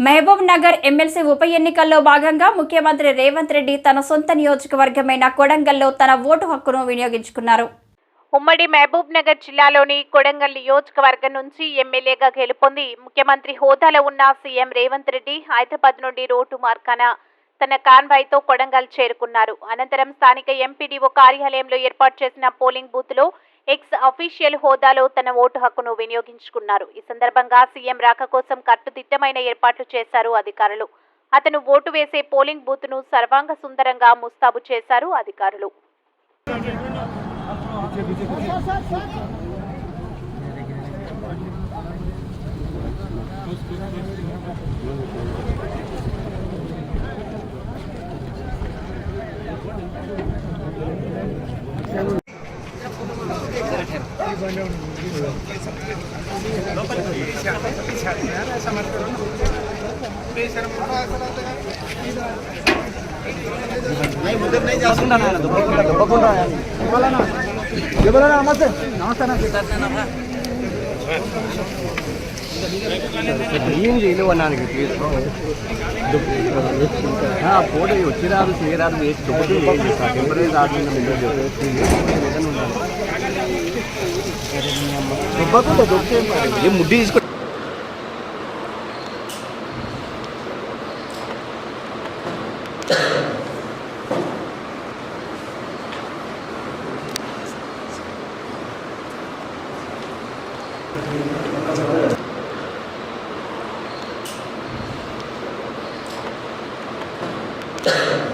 Mahabub Nagar MLC ఉప ఎన్నికల్లో భాగంగా ముఖ్యమంత్రి రేవంత్ రెడ్డి తన సొంత నియోజకవర్గమైన కొడంగల్లో తన ఓటు హక్కును వినియోగించుకున్నారు. ఉమ్మడి మహబూబ్ నగర్ జిల్లాలోని కొడంగల్ నియోజకవర్గం నుంచి ఎమ్మెల్యేగా గెలుపొంది ముఖ్యమంత్రి హోదాలో ఉన్న సీఎం రేవంత్ రెడ్డి హైదరాబాద్ నుండి రోడ్డు మార్గాన తన కాన్వాయ్తో కొడంగల్ చేరుకున్నారు. అనంతరం స్థానిక ఎంపీడీఓ కార్యాలయంలో ఏర్పాటు చేసిన పోలింగ్ బూత్లో ఎక్స్ అఫీషియల్ హోదాలో తన ఓటు హక్కును వినియోగించుకున్నారు. ఈ సందర్భంగా సీఎం రాక కోసం కట్టుదిట్టమైన ఏర్పాట్లు చేశారు అధికారులు. అతను ఓటు వేసే పోలింగ్ బూత్ ను సర్వాంగ సుందరంగా ముస్తాబు చేశారు అధికారులు. ఫోటో వచ్చిరాదు చేయరాదు వేసి టెంపరీ రాదు ముడ్డి తీసుకో. you